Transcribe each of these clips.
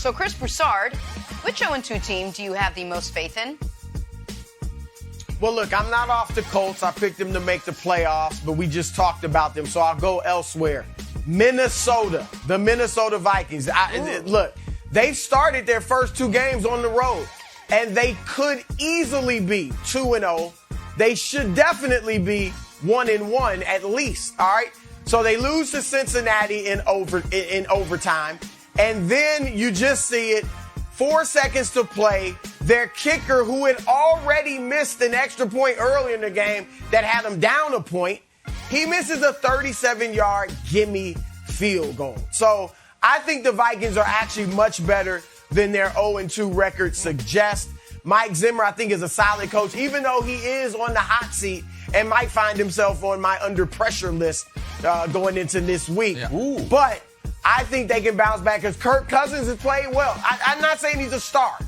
So, Chris Broussard, which 0-2 team do you have the most faith in? Well, look, I'm not off the Colts. I picked them to make the playoffs, but we just talked about them, so I'll go elsewhere. Minnesota, the Minnesota Vikings. Look, they've started their first 2 games on the road, and they could easily be 2-0. They should definitely be 1-1 at least, all right? So they lose to Cincinnati in overtime, and then you just see it, 4 seconds to play. Their kicker, who had already missed an extra point earlier in the game that had him down a point, he misses a 37-yard gimme field goal. So I think the Vikings are actually much better than their 0-2 record suggests. Mike Zimmer, I think, is a solid coach, even though he is on the hot seat and might find himself on my under pressure list going into this week. Yeah. But I think they can bounce back because Kirk Cousins has played well. I'm not saying he's a star,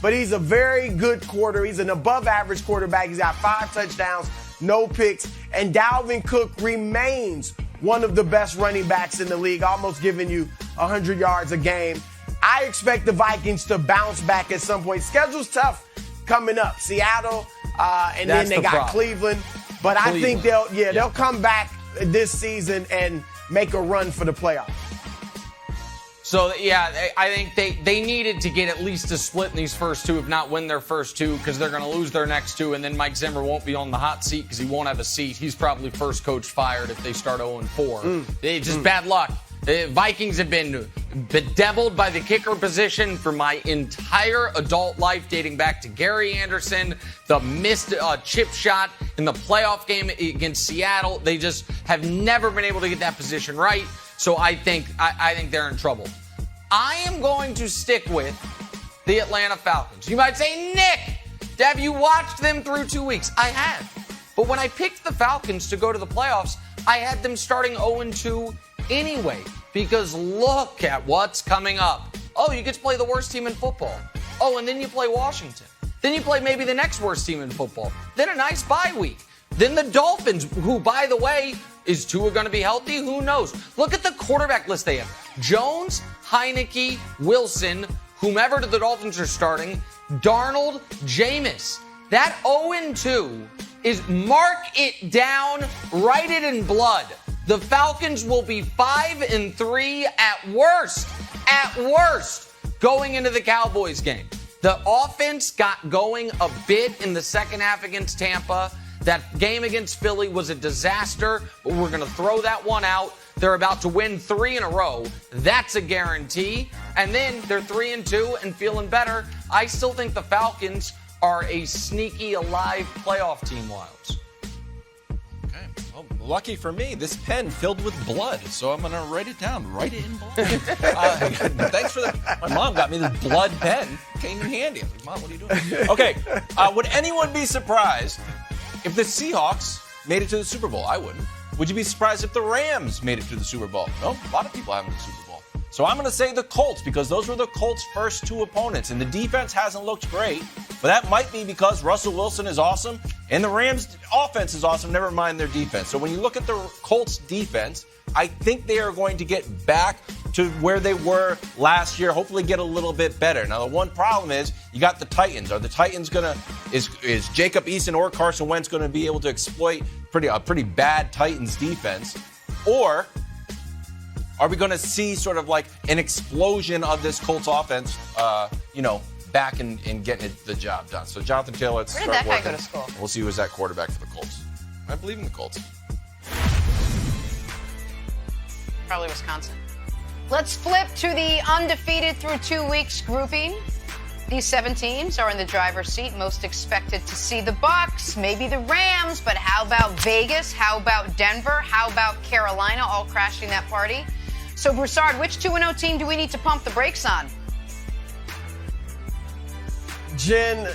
but he's a very good quarter. He's an above-average quarterback. He's got 5 touchdowns, no picks, and Dalvin Cook remains one of the best running backs in the league, almost giving you 100 yards a game. I expect the Vikings to bounce back at some point. Schedule's tough coming up. Seattle, and then they got Cleveland. But I think they'll come back this season and make a run for the playoffs. So, yeah, I think they needed to get at least a split in these first 2, if not win their first 2, because they're going to lose their next 2, and then Mike Zimmer won't be on the hot seat because he won't have a seat. He's probably first coach fired if they start 0-4. They just bad luck. The Vikings have been bedeviled by the kicker position for my entire adult life, dating back to Gary Anderson, the missed chip shot in the playoff game against Seattle. They just have never been able to get that position right. So I think they're in trouble. I am going to stick with the Atlanta Falcons. You might say, Nick, have you watched them through 2 weeks? I have. But when I picked the Falcons to go to the playoffs, I had them starting 0-2 anyway, because look at what's coming up. Oh, you get to play the worst team in football. Oh, and then you play Washington. Then you play maybe the next worst team in football. Then a nice bye week. Then the Dolphins, who, by the way, is Tua going to be healthy? Who knows? Look at the quarterback list they have. Jones, Heineke, Wilson, whomever the Dolphins are starting, Darnold, Jameis. That 0-2 is, mark it down, write it in blood. The Falcons will be 5-3 at worst, going into the Cowboys game. The offense got going a bit in the second half against Tampa. That game against Philly was a disaster, but we're going to throw that one out. They're about to win 3 in a row. That's a guarantee. And then they're 3-2 and feeling better. I still think the Falcons are a sneaky, alive playoff team, Wildes. Okay. Well, lucky for me, this pen filled with blood, so I'm going to write it down. Write it in blood. Thanks for that. My mom got me this blood pen. Came in handy. I'm like, Mom, what are you doing? Okay. Would anyone be surprised if the Seahawks made it to the Super Bowl? I wouldn't. Would you be surprised if the Rams made it to the Super Bowl? No, a lot of people haven't the Super Bowl. So I'm going to say the Colts, because those were the Colts' first 2 opponents, and the defense hasn't looked great, but that might be because Russell Wilson is awesome, and the Rams' offense is awesome, never mind their defense. So when you look at the Colts' defense, I think they are going to get back to where they were last year, hopefully get a little bit better. Now, the one problem is you got the Titans. Are the Titans going to – is Jacob Eason or Carson Wentz going to be able to exploit a pretty bad Titans defense? Or are we going to see sort of like an explosion of this Colts offense, back and getting the job done? So, Jonathan Taylor, let's start working. Where did that guy go to school? We'll see who's that quarterback for the Colts. I believe in the Colts. Probably Wisconsin. Let's flip to the undefeated through 2 weeks grouping. These 7 teams are in the driver's seat, most expected to see the Bucs, maybe the Rams, but how about Vegas? How about Denver? How about Carolina, all crashing that party? So, Broussard, which 2-0 team do we need to pump the brakes on? Jen,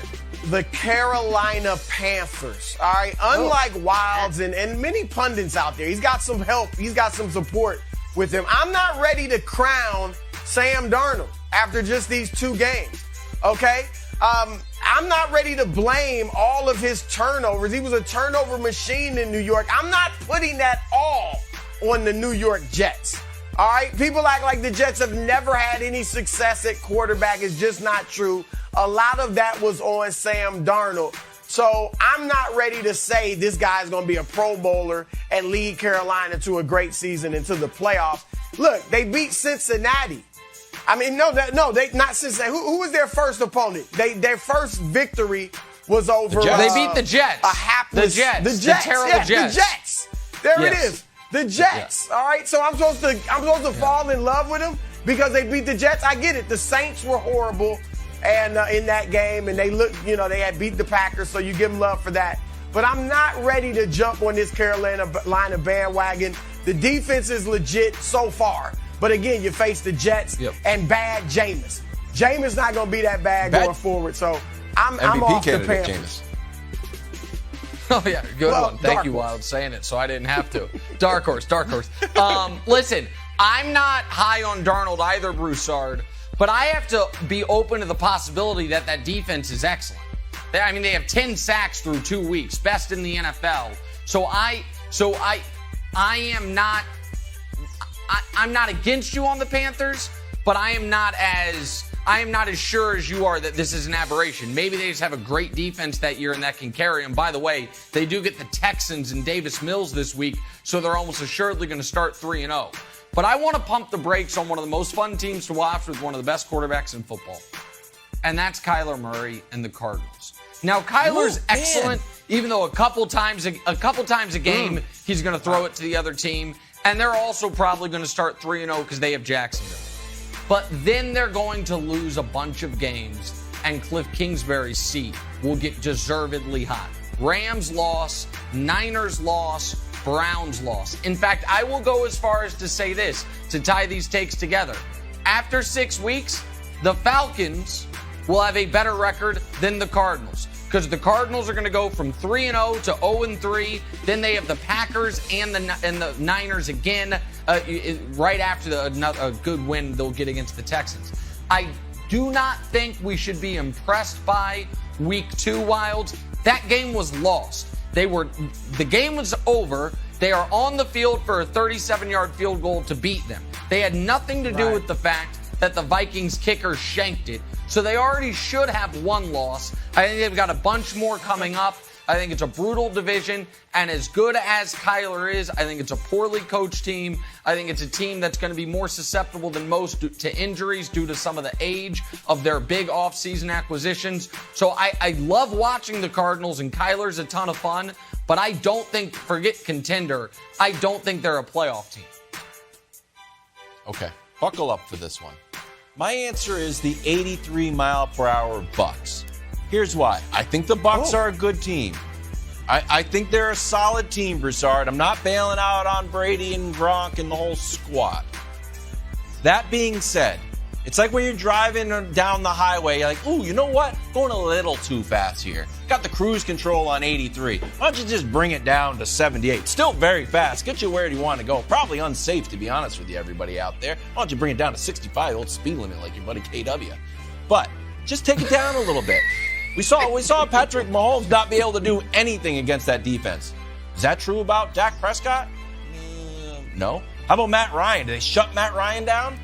the Carolina Panthers. All right, unlike Wildes and many pundits out there, he's got some help. He's got some support with him. I'm not ready to crown Sam Darnold after just these 2 games, okay? I'm not ready to blame all of his turnovers. He was a turnover machine in New York. I'm not putting that all on the New York Jets, All right? People act like the Jets have never had any success at quarterback. It's just not true. A lot of that was on Sam Darnold. So I'm not ready to say this guy's going to be a Pro Bowler and lead Carolina to a great season into the playoffs. Look, they beat Cincinnati. I mean, they not Cincinnati. Who was their first opponent? Their first victory was over. They beat the Jets. A hapless. The Jets. The Jets. The terrible yeah, Jets. The Jets. There Yes. it is. The Jets. Yeah. All right. So I'm supposed to fall in love with them because they beat the Jets. I get it. The Saints were horrible, and in that game, and they they had beat the Packers. So you give them love for that. But I'm not ready to jump on this Carolina bandwagon. The defense is legit so far. But again, you face the Jets and bad Jameis. Jameis not going to be that bad going forward. So I'm off the Panthers. Oh, yeah, good one. Thank you, horse. Wild, saying it so I didn't have to. Dark horse. Listen, I'm not high on Darnold either, Broussard, but I have to be open to the possibility that defense is excellent. They have 10 sacks through 2 weeks, best in the NFL. So I'm not against you on the Panthers, but I am not as sure as you are that this is an aberration. Maybe they just have a great defense that year and that can carry them. By the way, they do get the Texans and Davis Mills this week, so they're almost assuredly going to start 3-0. But I want to pump the brakes on one of the most fun teams to watch with one of the best quarterbacks in football, and that's Kyler Murray and the Cardinals. Now, Kyler's excellent, even though a couple times a game he's going to throw it to the other team. And they're also probably going to start 3-0 because they have Jacksonville. But then they're going to lose a bunch of games, and Cliff Kingsbury's seat will get deservedly hot. Rams loss, Niners loss, Browns loss. In fact, I will go as far as to say this, to tie these takes together. After 6 weeks, the Falcons will have a better record than the Cardinals, because the Cardinals are going to go from 3-0 to 0-3. Then they have the Packers and the Niners again right after a good win they'll get against the Texans. I do not think we should be impressed by Week 2, Wildes. That game was lost. The game was over. They are on the field for a 37-yard field goal to beat them. They had nothing to do with the fact that the Vikings kicker shanked it. So they already should have one loss. I think they've got a bunch more coming up. I think it's a brutal division. And as good as Kyler is, I think it's a poorly coached team. I think it's a team that's going to be more susceptible than most to injuries due to some of the age of their big offseason acquisitions. So I love watching the Cardinals, and Kyler's a ton of fun. But I don't think, forget contender, I don't think they're a playoff team. Okay, buckle up for this one. My answer is the 83-mile-per-hour Bucs. Here's why. I think the Bucs are a good team. I think they're a solid team, Broussard. I'm not bailing out on Brady and Gronk and the whole squad. That being said, it's like when you're driving down the highway, you're like, ooh, you know what? Going a little too fast here. Got the cruise control on 83. Why don't you just bring it down to 78? Still very fast. Get you where you want to go. Probably unsafe, to be honest with you, everybody out there. Why don't you bring it down to 65, the old speed limit like your buddy KW. But just take it down a little bit. We saw Patrick Mahomes not be able to do anything against that defense. Is that true about Dak Prescott? No. How about Matt Ryan? Did they shut Matt Ryan down?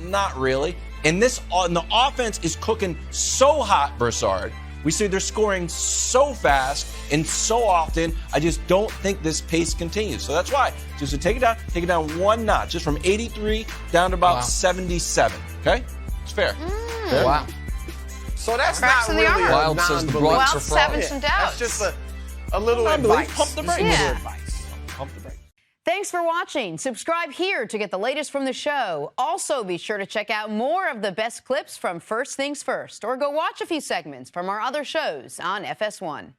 Not really. And the offense is cooking so hot, Broussard. We see they're scoring so fast and so often. I just don't think this pace continues. So that's why. Just to take it down one notch, just from 83 down to about 77. Okay? It's fair. Fair. Wow. So that's Cracks not in the really armor. a Wild says the non-belief. Bucs Well, are seven some doubts. That's just a little Non-belief. advice. Pump the brakes. Just a little Yeah. advice. Pump the brakes. Thanks for watching. Subscribe here to get the latest from the show. Also, be sure to check out more of the best clips from First Things First, or go watch a few segments from our other shows on FS1.